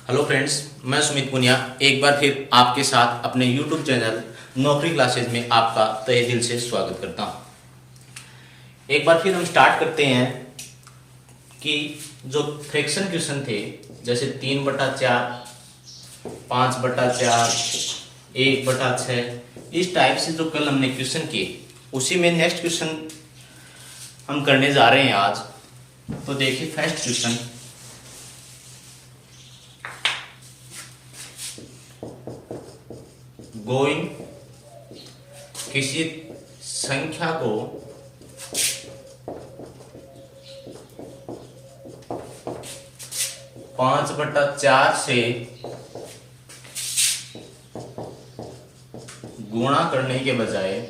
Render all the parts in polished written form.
Hello friends, मैं सुमित पुनिया एक बार फिर आपके साथ अपने YouTube चैनल नौकरी क्लासेज में आपका तहे दिल से स्वागत करता हूं। एक बार फिर हम स्टार्ट करते हैं कि जो फ्रैक्शन क्वेश्चन थे, जैसे 3/4, 5/4, 1/6, इस टाइप से जो कल हमने क्वेश्चन किए, उसी में नेक्स्ट क्वेश्चन हम करने जा रहे हैं आज। तो देखिए फर्स्ट क्वेश्चन, गोइंग किसी संख्या को पांच बटा चार से गुणा करने के बजाय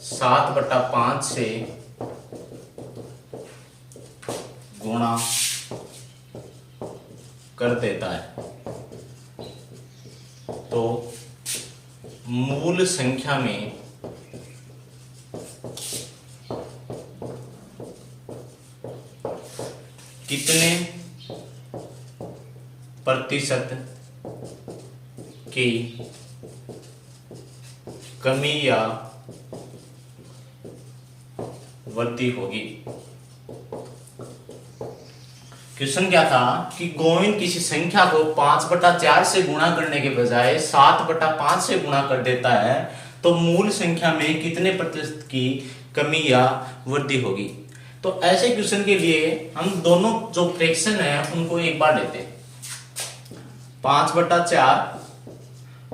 सात बटा पांच से गुणा कर देता है, तो मूल संख्या में कितने प्रतिशत की कमी या वृद्धि होगी। क्वेश्चन क्या था कि गोविंद किसी संख्या को 5/4 से गुणा करने के बजाय 7/5 से गुणा कर देता है, तो मूल संख्या में कितने प्रतिशत की कमी या वृद्धि होगी। तो ऐसे क्वेश्चन के लिए हम दोनों जो फ्रैक्शन है उनको एक बार लेते हैं, 5/4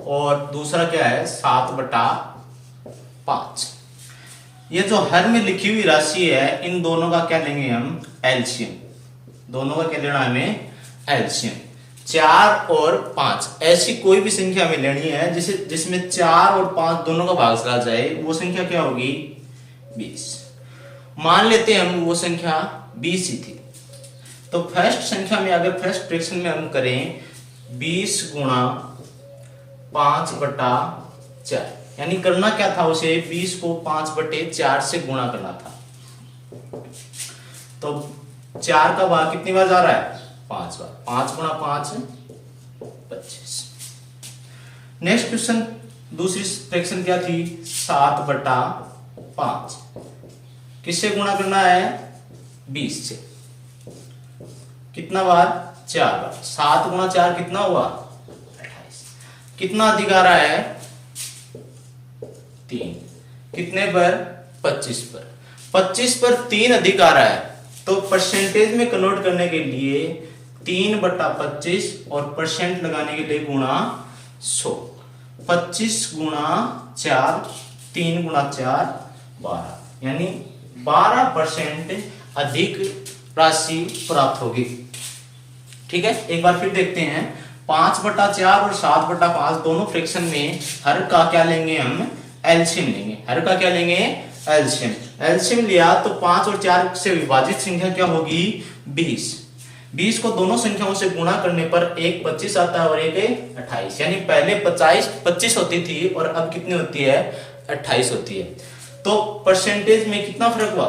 और दूसरा क्या है 7/5। ये जो हर में लिखी हुई राशि है, इन दोनों का क्या लेंगे हम, एलसीएम। दोनों का क्या लेना है हमें, एलसीएम। 4 और 5 ऐसी कोई भी संख्या में लेनी है जिसमें 4 और 5 दोनों का भाग चला जाए, वो संख्या क्या होगी, 20। मान लेते हैं हम वो संख्या 20 ही थी। तो फर्स्ट संख्या में अगर फर्स्ट फ्रैक्शन में हम करें 20 गुणा 5/4, यानी करना क्या था उसे, 20 को 5/4 से गुणा करना था। तो 4 का भाग कितनी बार जा रहा है, 5 बार। 5 गुणा 5 25। नेक्स्ट क्वेश्चन, दूसरी फ्रैक्शन क्या थी, 7/5। किससे गुणा करना है, 20 से। कितना बार, 4 बार। 7 गुणा 4 कितना हुआ, 28। कितना अधिक आ रहा है, 3। कितने पर, 25 पर। 25 पर 3 अधिक आ रहा है, तो परसेंटेज में कन्वर्ट करने के लिए 3/25 और परसेंट लगाने के लिए गुणा 100। 25 गुणा 4, 3 गुणा 4 12, यानी 12% अधिक राशि प्राप्त होगी। ठीक है, एक बार फिर देखते हैं। 5/4 और 7/5 दोनों फ्रैक्शन में हर का क्या लेंगे हम, एलसीएम लेंगे। हर का क्या लेंगे, एलसीएम। एलसीएम लिया तो 5 और 4 से विभाजित संख्या क्या होगी, 20। 20 को दोनों संख्याओं से गुणा करने पर एक 25 आता है और एक 28, यानी पहले 25 होती थी और अब कितनी होती है, 28 होती है। तो परसेंटेज में कितना फर्क हुआ,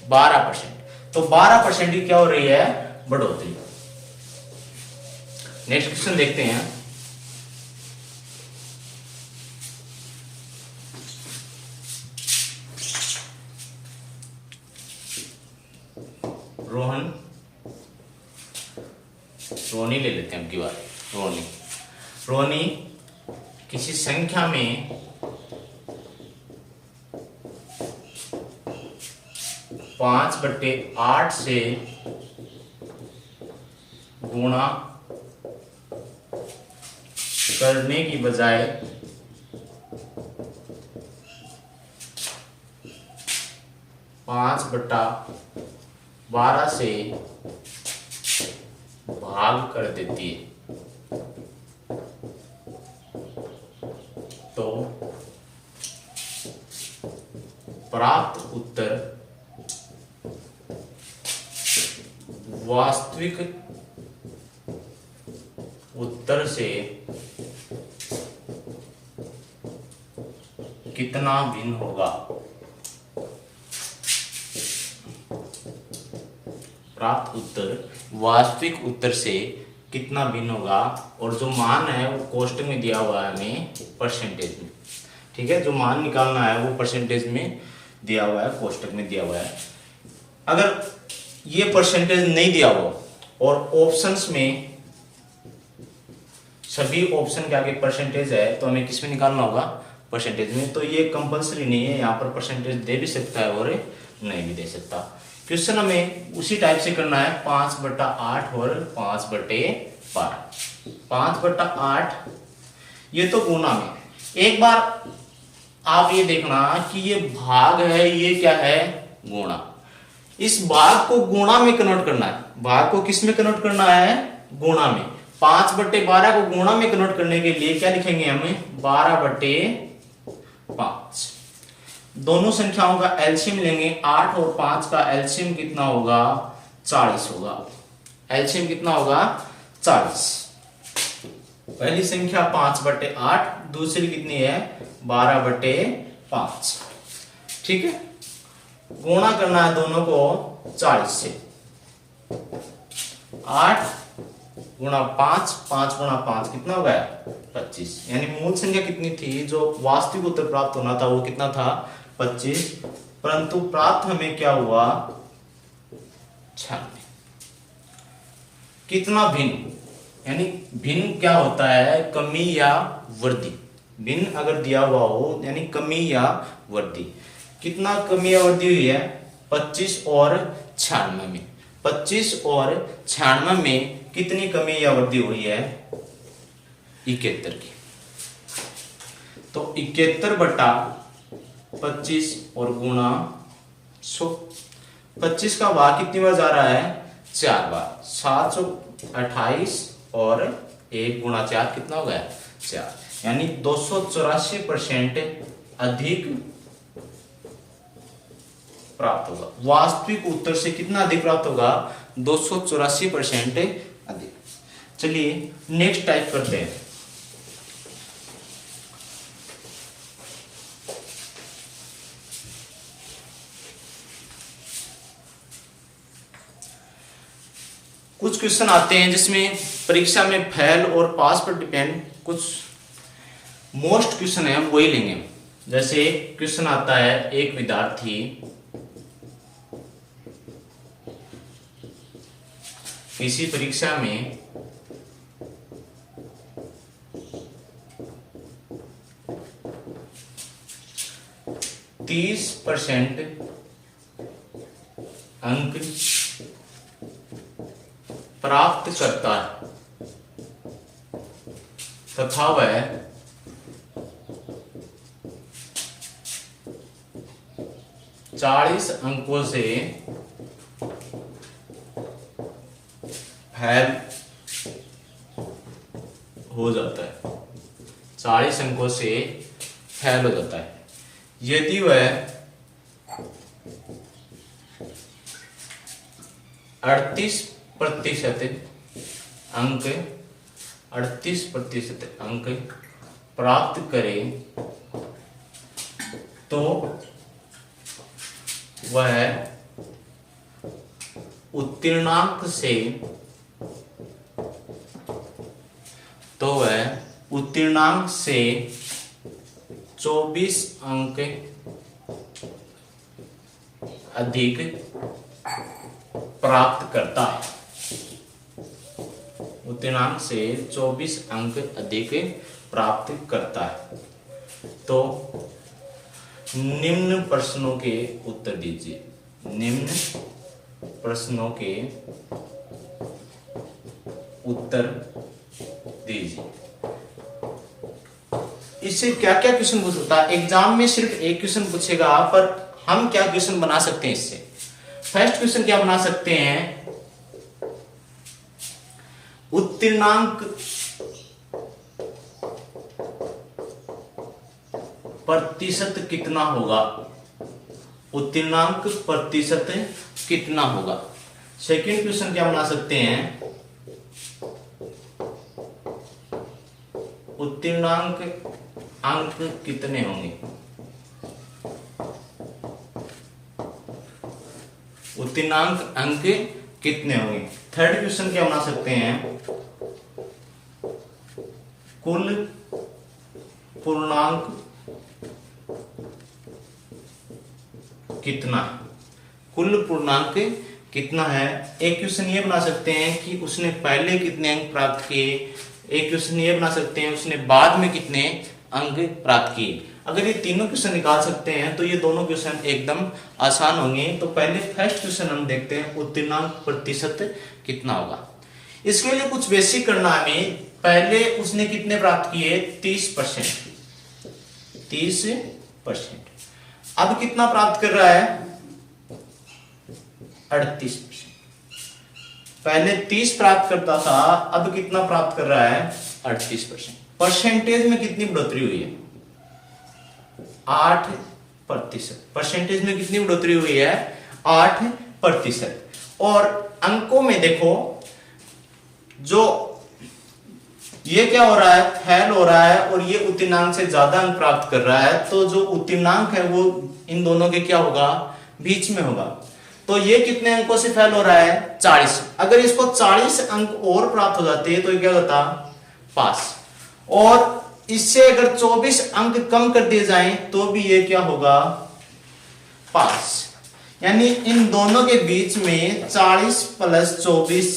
12%। तो 12% की क्या हो रही है, बढ़ोतरी। नेक्स्ट क्वेश्चन देखते हैं। रोनी ले लेते हैं अब की बार। रोनी किसी संख्या में 5/8 से गुणा करने की बजाय 5/12 से भाग कर देती है, तो प्राप्त उत्तर वास्तविक उत्तर से कितना भिन्न होगा। प्राप्त उत्तर वास्तविक उत्तर से कितना भिन्न होगा, और जो मान है वो कोष्टक में दिया हुआ है हमें परसेंटेज में। ठीक है, जो मान निकालना है वो परसेंटेज में दिया हुआ है, कोष्टक में दिया हुआ है। अगर ये परसेंटेज नहीं दिया हुआ और ऑप्शंस में सभी ऑप्शन के आगे परसेंटेज है तो हमें किस में निकालना होगा, परसेंटेज में। तो ये कंपलसरी नहीं है, यहाँ पर परसेंटेज दे भी सकता है और नहीं भी दे सकता। क्वेश्चन हमें उसी टाइप से करना है, 5/8 और 5/12। 5/8 ये तो गुणा में। एक बार आप ये देखना कि ये भाग है, ये क्या है, गुणा। इस भाग को गुणा में कन्वर्ट करना है। भाग को किस में कन्वर्ट करना है, गुणा में। 5/12 को गुणा में कन्वर्ट करने के लिए क्या लिखेंगे हमें, 12/5। दोनों संख्याओं का एलसीएम लेंगे, 8 और 5 का एलसीएम कितना होगा, 40 होगा। एलसीएम कितना होगा, 40। पहली संख्या 5/8, दूसरी कितनी है, 12/5। ठीक है, गुणा करना है दोनों को 40 से। 8 गुणा 5, 5 गुणा 5 कितना हो गया, 25। यानी मूल संख्या कितनी थी, जो वास्तविक उत्तर प्राप्त होना था वो कितना था, 25, परंतु प्राप्त हमें क्या हुआ, 96। कितना भिन्न, यानी भिन्न क्या होता है, कमी या वृद्धि। भिन्न अगर दिया हुआ हो यानी कमी या वृद्धि। कितना कमी या वृद्धि हुई है, 25 और 96 में। 25 और 96 में कितनी कमी या वृद्धि हुई है, 71 की। तो 71/25 और गुणा 100। 25 का भाग कितनी बार जा रहा है, 4 बार। 728 और 1 गुणा 4 कितना हो गया, 4। यानी 284% अधिक प्राप्त होगा। वास्तविक उत्तर से कितना अधिक प्राप्त होगा, 284% अधिक। चलिए नेक्स्ट टाइप करते हैं। कुछ क्वेश्चन आते हैं जिसमें परीक्षा में फेल और पास पर डिपेंड कुछ मोस्ट क्वेश्चन है, हम वही लेंगे। जैसे क्वेश्चन आता है, एक विद्यार्थी किसी परीक्षा में %30 अंक प्राप्त करता है तथा वह 40 अंकों से फेल हो जाता है। 40 अंकों से फेल हो जाता है। यदि वह 38% अंक प्राप्त करे तो वह उत्तीर्णांक से 24 अंक अधिक प्राप्त करता है। उत्तीर्णांक से 24 अंक अधिक प्राप्त करता है। तो निम्न प्रश्नों के उत्तर दीजिए। निम्न प्रश्नों के उत्तर दीजिए। इससे क्या क्या क्वेश्चन पूछ सकता है, एग्जाम में सिर्फ एक क्वेश्चन पूछेगा, पर हम क्या क्वेश्चन बना सकते हैं इससे। फर्स्ट क्वेश्चन क्या बना सकते हैं, उत्तीर्णांक प्रतिशत कितना होगा, उत्तीर्णांक प्रतिशत कितना होगा। सेकंड क्वेश्चन क्या बना सकते हैं, उत्तीर्णांक अंक कितने होंगे, उत्तीर्णांक अंक कितने होंगे। थर्ड क्वेश्चन क्या बना सकते हैं, कुल पूर्णांक कितना, कुल पूर्णांक कितना है। एक क्वेश्चन ये बना सकते हैं कि उसने पहले कितने अंक प्राप्त किए, एक क्वेश्चन ये बना सकते हैं उसने बाद में कितने अंक प्राप्त किए। अगर ये तीनों क्वेश्चन निकाल सकते हैं तो ये दोनों क्वेश्चन एकदम आसान होंगे। तो पहले फर्स्ट क्वेश्चन हम देखते हैं, उत्तीर्णांक प्रतिशत कितना होगा। इसके लिए कुछ बेसिक करना है हमें। पहले उसने कितने प्राप्त किए, 30%, 30%। अब कितना प्राप्त कर रहा है, 38%। पहले 30 प्राप्त करता था, अब कितना प्राप्त कर रहा है, 38%। परसेंटेज में कितनी बढ़ोतरी हुई है, 8%। परसेंटेज में कितनी बढ़ोतरी हुई है, 8%। और अंकों में देखो, जो ये क्या हो रहा है, फेल हो रहा है और ये उत्तीर्णांक से ज्यादा अंक प्राप्त कर रहा है, तो जो उत्तीर्णांक है वो इन दोनों के क्या होगा, बीच में होगा। तो ये कितने अंकों से फेल हो रहा है, 40। अगर इसको 40 अंक और प्राप्त हो जाते हैं तो ये क्या होता, पास। और इससे अगर 24 अंक कम कर दिए जाएं तो भी ये क्या होगा, पास। यानी इन दोनों के बीच में 40 प्लस 24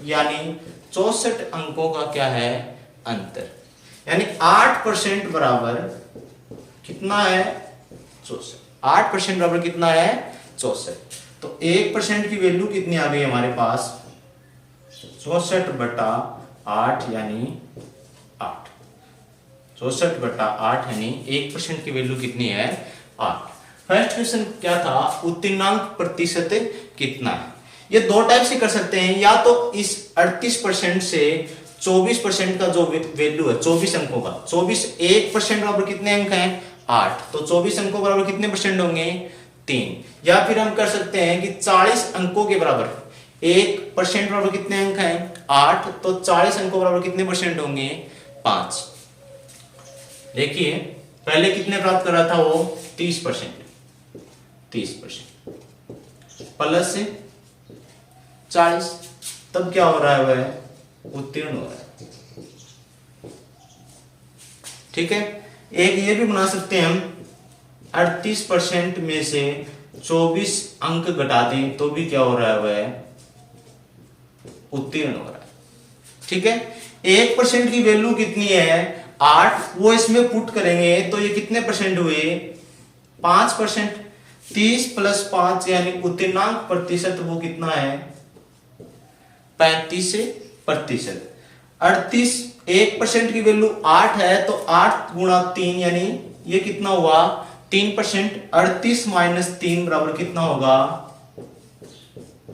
यानी 64 अंकों का क्या है, अंतर। यानी 8% बराबर कितना है, 64। 8% बराबर कितना है, 64। तो 1% की वैल्यू कितनी आ गई हमारे पास, 64/8 यानी 8। 64/8 यानी 1% की वैल्यू कितनी है, 8। फर्स्ट क्वेश्चन क्या था, उत्तीर्णांक प्रतिशत कितना है। ये दो टाइप से कर सकते हैं, या तो इस 38% से 24% का जो वैल्यू है 24 अंकों का, 24 1% बराबर कितने अंक हैं, 8। तो 24 अंकों बराबर कितने परसेंट होंगे, 3। या फिर हम कर सकते हैं कि 40 अंकों के बराबर 1% बराबर कितने अंक हैं, 8। तो 40 अंकों बराबर कितने परसेंट होंगे, 5। देखिए पहले कितने प्राप्त कर रहा था वो, 30%। 30% प्लस 40, तब क्या हो रहा है, वह उत्तीर्ण हो रहा है। ठीक है। एक ये भी बना सकते हैं हम, 38% में से 24 अंक घटा दें तो भी क्या हो रहा है, वह उत्तीर्ण हो रहा है। ठीक है। 1% की वैल्यू कितनी है, 8। वो इसमें पुट करेंगे तो ये कितने परसेंट हुए, 5%। 30 प्लस 5 यानी उत्तीर्णांक प्रतिशत वो कितना है, 35%। 38, 1% की वैल्यू 8 है तो 8 गुणा 3 यानी ये कितना हुआ, 3%। 38 माइनस 3 बराबर कितना होगा,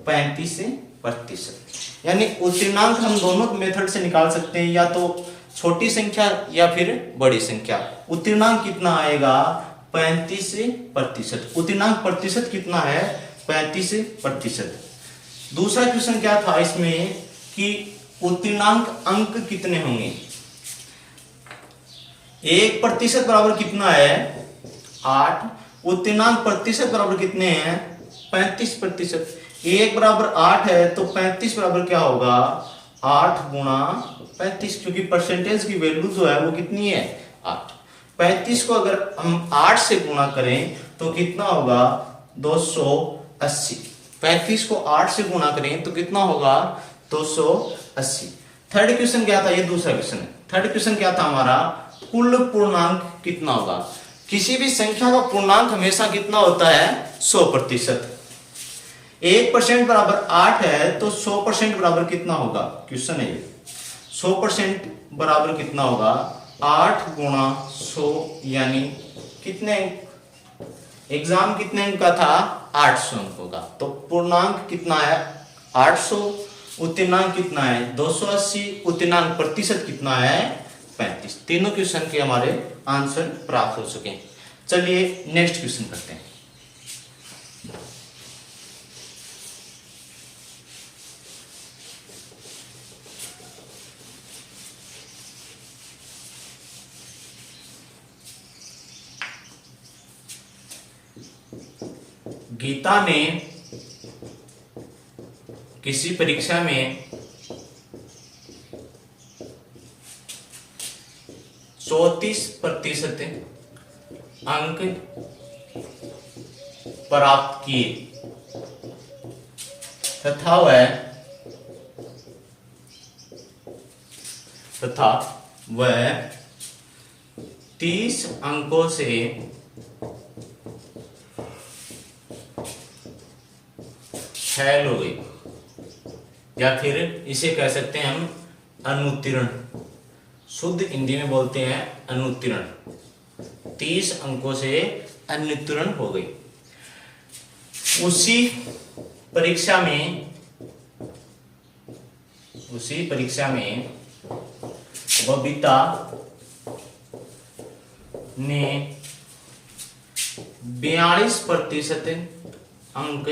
35%। यानी उत्तीर्णांक हम दोनों मेथड से निकाल सकते हैं, या तो छोटी संख्या या फिर बड़ी संख्या। उत्तीर्णांक कितना आएगा, 35%। उत्तीर्णांक प्रतिशत कितना है, 35%। दूसरा क्वेश्चन क्या था इसमें कि उत्तीर्णांक अंक कितने होंगे। 1% बराबर कितना है, 8। उत्तीर्णांक प्रतिशत बराबर कितने हैं, 35%। 1 बराबर 8 है तो 35 बराबर क्या होगा, 8 गुणा 35, क्योंकि परसेंटेज की वैल्यू जो है वो कितनी है, 8। 35 को अगर हम 8 से गुणा करें तो कितना होगा, 280। 35 को 8 से गुणा करें तो कितना होगा, 280। थर्ड क्वेश्चन क्या था, ये दूसरा क्वेश्चन है। थर्ड क्वेश्चन क्या था हमारा, कुल पूर्णांक कितना होगा। किसी भी संख्या का पूर्णांक हमेशा कितना होता है, 100%। 1% बराबर 8 है तो 100% बराबर कितना होगा, क्वेश्चन है ये। 100% बराबर कितना होगा, 8 गुणा 100 यानी कितने, एग्जाम कितने अंक का था, 800 अंकों का। तो पूर्णांक कितना है, 800। उत्तीर्णांक कितना है, 280। उत्तीर्णांक प्रतिशत कितना है, 35। तीनों क्वेश्चन के हमारे आंसर प्राप्त हो चुके हैं। चलिए नेक्स्ट क्वेश्चन करते हैं। गीता ने किसी परीक्षा में 34% अंक प्राप्त किए तथा वह 30 अंकों से फेल हो गई, या फिर इसे कह सकते हैं हम अनुत्तीर्ण, शुद्ध हिंदी में बोलते हैं अनुत्तीर्ण, 30 अंकों से अनुत्तीर्ण हो गई। उसी परीक्षा में बबीता ने 42% अंक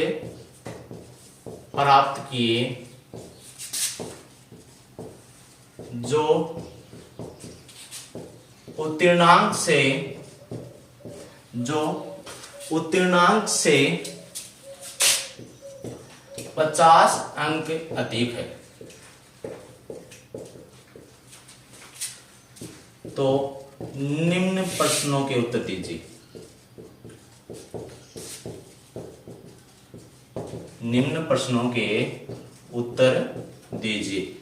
प्राप्त किए, जो उत्तीर्णांक से 50 अंक अधिक है। तो निम्न प्रश्नों के उत्तर दीजिए। निम्न प्रश्नों के उत्तर दीजिए।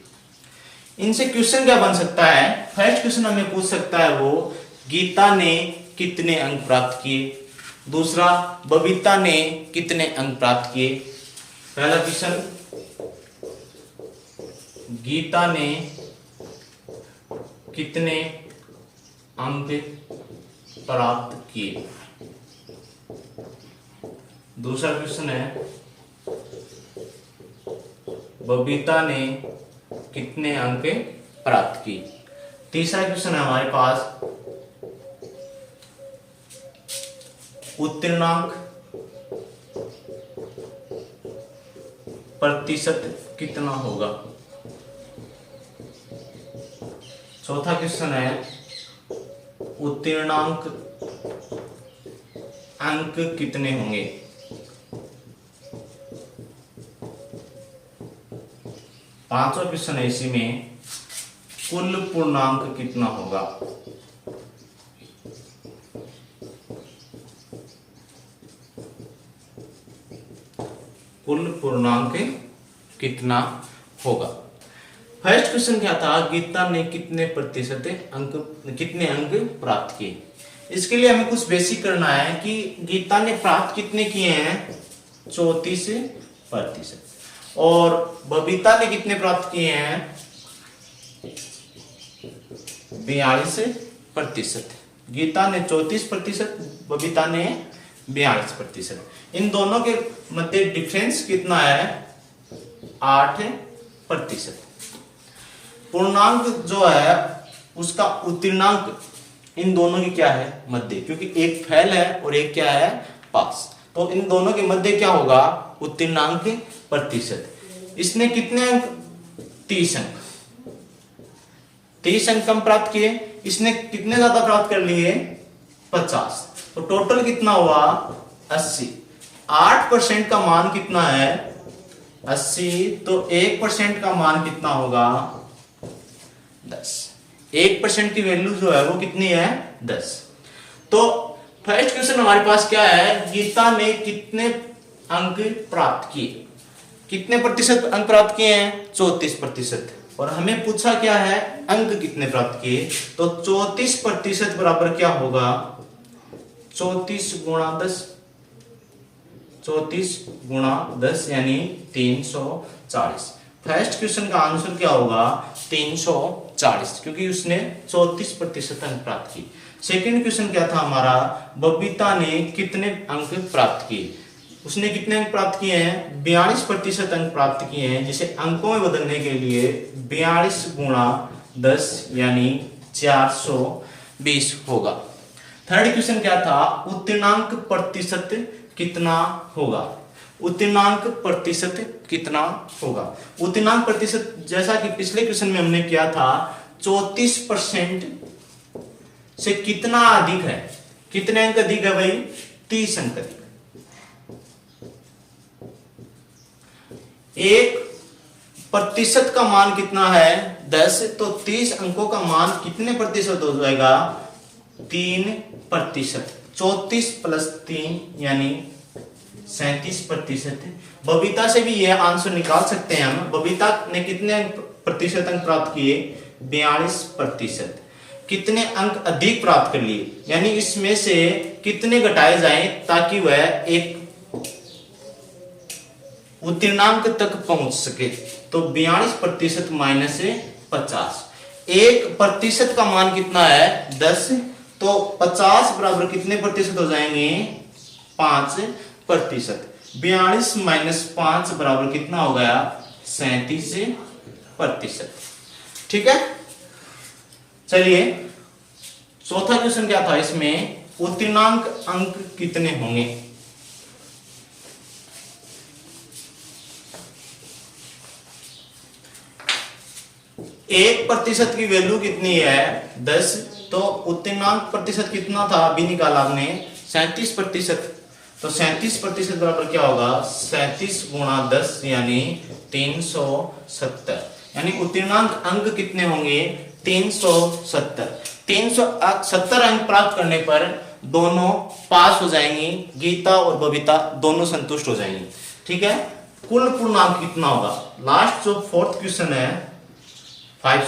इनसे क्वेश्चन क्या बन सकता है? फर्स्ट क्वेश्चन हमें पूछ सकता है वो गीता ने कितने अंक प्राप्त किए, दूसरा बबीता ने कितने अंक प्राप्त किए। पहला क्वेश्चन, गीता ने कितने अंक प्राप्त किए। दूसरा क्वेश्चन है बबीता ने कितने अंक प्राप्त किए। तीसरा क्वेश्चन है हमारे पास उत्तीर्णांक प्रतिशत कितना होगा। चौथा क्वेश्चन है उत्तीर्णांक अंक कितने होंगे। पांचवा क्वेश्चन है इसी में कुल पूर्णांक कितना होगा। कुल पूर्णांक कितना होगा। फर्स्ट क्वेश्चन क्या था, गीता ने कितने अंक प्राप्त किए। इसके लिए हमें कुछ बेसिक करना है कि गीता ने प्राप्त कितने किए हैं, 34%, और बबीता ने कितने प्राप्त किए हैं, 42%। गीता ने 34%, बबीता ने 42%। इन दोनों के मध्य डिफरेंस कितना है, 8%। पूर्णांक जो है उसका उत्तीर्णांक इन दोनों की क्या है, मध्य, क्योंकि एक फेल है और एक क्या है, पास। तो इन दोनों के मध्य क्या होगा, उत्तीर्णांक प्रतिशत। इसने कितने अंक, 30 अंक। 30 अंक कम प्राप्त किए, इसने कितने ज्यादा प्राप्त कर लिए, 50। तो टोटल कितना हुआ, 80। 8% का मान कितना है, 80। तो 1% का मान कितना होगा, 10। 1% की वैल्यू जो है वो कितनी है, 10। तो फर्स्ट क्वेश्चन हमारे पास क्या है, गीता ने कितने अंक प्राप्त किए, कितने प्रतिशत अंक प्राप्त किए हैं, 34%। और हमें पूछा क्या है, अंक कितने प्राप्त किए। तो 34% बराबर क्या होगा, 34 गुणा 10, 34 गुणा 10 यानी 340। फर्स्ट क्वेश्चन का आंसर क्या होगा, 340, क्योंकि उसने 34% अंक प्राप्त किए। सेकंड क्वेश्चन क्या था हमारा, बबीता ने कितने अंक प्राप्त किए। उसने कितने अंक प्राप्त किए हैं, 42% अंक प्राप्त किए हैं, जिसे अंकों में बदलने के लिए 42 गुणा 10 यानी 420 होगा। थर्ड क्वेश्चन क्या था, उत्तीर्णांक प्रतिशत कितना होगा। उत्तीर्णांक प्रतिशत कितना होगा। उत्तीर्णांक प्रतिशत जैसा कि पिछले क्वेश्चन में हमने किया था, 34% से कितना अधिक है, कितने अंक अधिक है भाई, 30 अंक अधिक। एक प्रतिशत का मान कितना है 10, तो 30 अंकों का मान कितने प्रतिशत हो जाएगा 3%। 34 प्लस 3 यानी 37%। बबीता से भी यह आंसर निकाल सकते हैं हम। बबीता ने कितने प्रतिशत अंक प्राप्त किए 42%। कितने अंक अधिक प्राप्त कर लिए, यानी इसमें से कितने घटाए जाएं ताकि वह एक उत्तीर्णांक तक पहुंच सके, तो 42% माइनस 50। 1% का मान कितना है 10, तो 50 बराबर कितने प्रतिशत हो जाएंगे 5%। 42 माइनस 5 बराबर कितना हो गया 37%। ठीक है, चलिए चौथा क्वेश्चन क्या था इसमें, उत्तीर्णांक अंक कितने होंगे। एक प्रतिशत की वैल्यू कितनी है 10, तो उत्तीर्णांक प्रतिशत कितना था अभी निकाला आपने 37%। तो 37% बराबर क्या होगा 37 गुणा 10 यानी 370, यानी उत्तीर्णांक अंक कितने होंगे 370। 370 अंक प्राप्त करने पर दोनों पास हो जाएंगी, गीता और बबीता दोनों संतुष्ट हो जाएंगी। ठीक है, कुल पूर्णांक कितना होगा, लास्ट जो फोर्थ क्वेश्चन है फाइव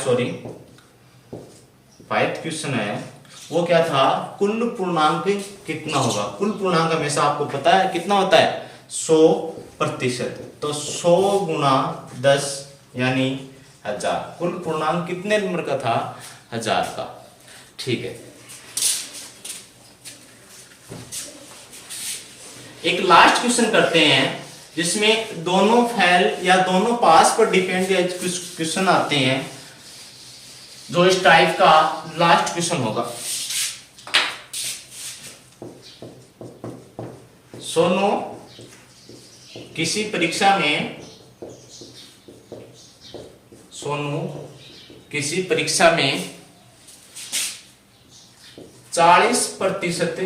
क्वेश्चन है वो क्या था, कुल पूर्णांक कितना होगा। कुल पूर्णांक हमेशा आपको पता है कितना होता है 100%, तो 100 गुणा 10 यानी 1000। कुल पूर्णांक कितने नंबर का था 1000 का। ठीक है, एक लास्ट क्वेश्चन करते हैं जिसमें दोनों फेल या दोनों पास पर डिपेंड क्वेश्चन आते हैं, जो इस टाइप का लास्ट क्वेश्चन होगा। सोनू किसी परीक्षा में 40%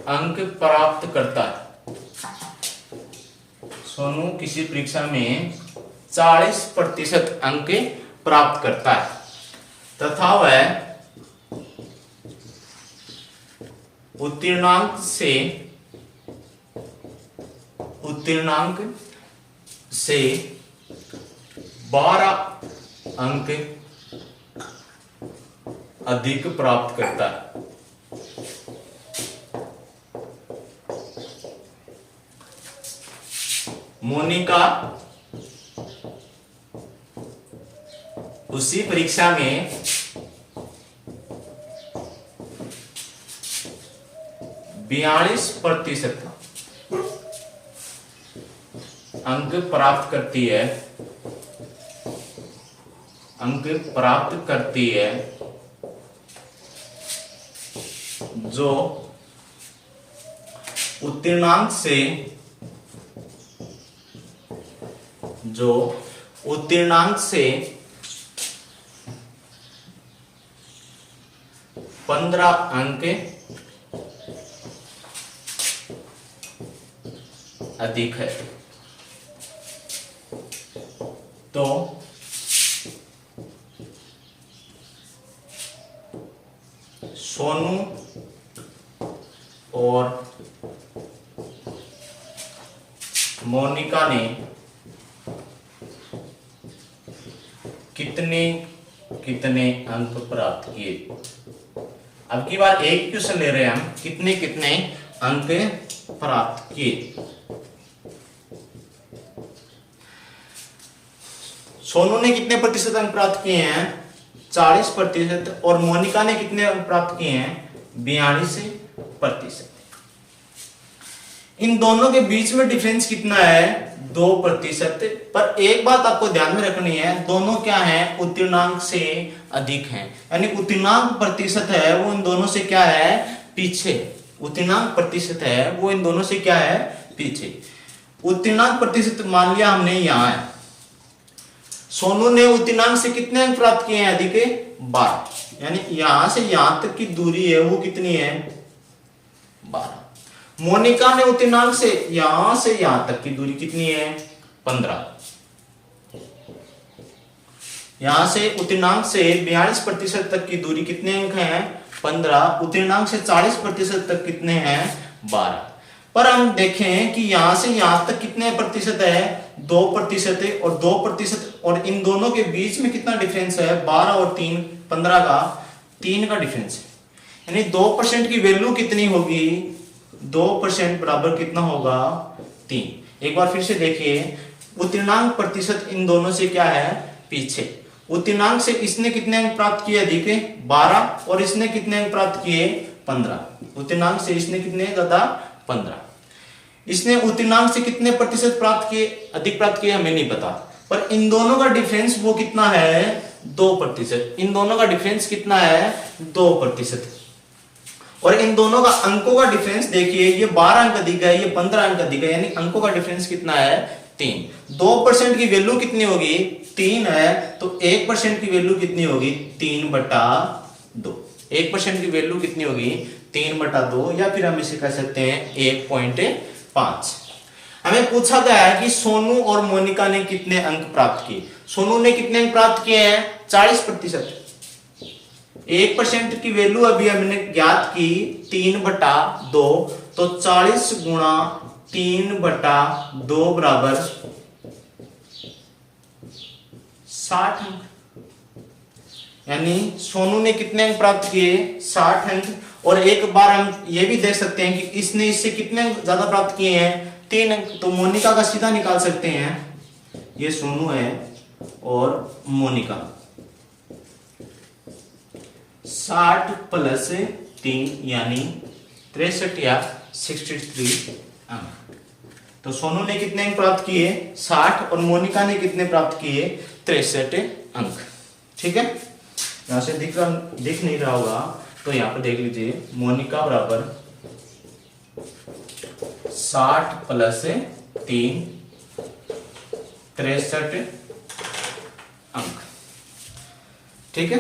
अंक प्राप्त करता है। सोनू किसी परीक्षा में 40% अंक प्राप्त करता है तथा वह उत्तीर्णांक से 12 अंक अधिक प्राप्त करता है। मोनिका उसी परीक्षा में 42% अंक प्राप्त करती है, जो उत्तीर्णांक से 15 अंक अधिक है। तो सोनू और मोनिका ने कितने अंक प्राप्त किए। अब की बार एक क्वेश्चन ले रहे हैं हम, कितने अंक प्राप्त किए। सोनू ने कितने प्रतिशत अंक प्राप्त किए हैं 40%, और मोनिका ने कितने अंक प्राप्त किए हैं 42%। इन दोनों के बीच में डिफरेंस कितना है 2%। पर एक बात आपको ध्यान में रखनी है, दोनों क्या हैं उत्तीर्णांक से अधिक हैं, यानी उत्तीर्णांक प्रतिशत है वो इन दोनों से क्या है पीछे। उत्तीर्णांक प्रतिशत है वो इन दोनों से क्या है पीछे। उत्तीर्णांक प्रतिशत मान लिया हमने यहां है, सोनू ने उत्तीर्णांक से कितने अंक प्राप्त किए हैं अधिक 12, यानी यहां से यहां तक की दूरी है वो कितनी है 12। मोनिका ने उत्तीर्णांक से यहां तक की दूरी कितनी है 15। यहां से उत्तीर्णांक से 42% तक की दूरी कितने अंक हैं? 15। उत्तीर्णांक से 40% तक कितने हैं? 12। पर हम देखें कि यहां से यहां तक कितने प्रतिशत है? 2% है, और 2% और इन दोनों के बीच में कितना डिफरेंस है? 12 और 3, 15 का 3 का डिफरेंस है। यानी 2% की वैल्यू कितनी होगी? 2% बराबर कितना होगा? 3। एक बार फिर से देखिए, उत्तीर्णांक प्रतिशत इन दोनों से क्या है? पीछे। उत्तीर्णांक से इसने कितने अंक प्राप्त किए? अधिक 12, और इसने कितने अंक प्राप्त किए? 15। उत्तीर्णांक से इसने कितने ज्यादा? 15। इसने उत्तीर्णांक से कितने प्रतिशत प्राप्त किए? अधिक प्राप्त किए? हमें नहीं पता, पर इन दोनों का डिफरेंस वो कितना है? 2%। इन दोनों का डिफरेंस कितना है? 2%। और इन दोनों का अंकों का डिफरेंस देखिए, ये 12 अंक अधिक है, ये 15 अंक अधिक है, यानी अंकों का डिफरेंस कितना है? 3। 2% की वैल्यू कितनी होगी? 3 है, तो 1% की वैल्यू कितनी होगी? 3/2। 1% की वैल्यू कितनी होगी? 3/2, या फिर हम इसे कह सकते हैं 1.5। हमें पूछा गया है कि सोनू और मोनिका ने कितने अंक प्राप्त किए। सोनू ने कितने अंक प्राप्त किए हैं? 40%। 1% की वैल्यू अभी हमने ज्ञात की 3/2, तो 40 गुणा 3/2 बराबर 60 अंक। यानी सोनू ने कितने अंक प्राप्त किए? 60 अंक। और एक बार हम ये भी देख सकते हैं कि इसने इससे कितने अंक ज्यादा प्राप्त किए हैं? 3 अंक। तो मोनिका का सीधा निकाल सकते हैं, ये सोनू है और मोनिका। 60 प्लस 3 यानी 63 या 63 अंक। तो सोनू ने कितने अंक प्राप्त किए? 60, और मोनिका ने कितने प्राप्त किए? 63 अंक। ठीक है, यहां से दिख नहीं रहा होगा, तो यहां पर देख लीजिए, मोनिका बराबर 60 प्लस 3 63 अंक। ठीक है।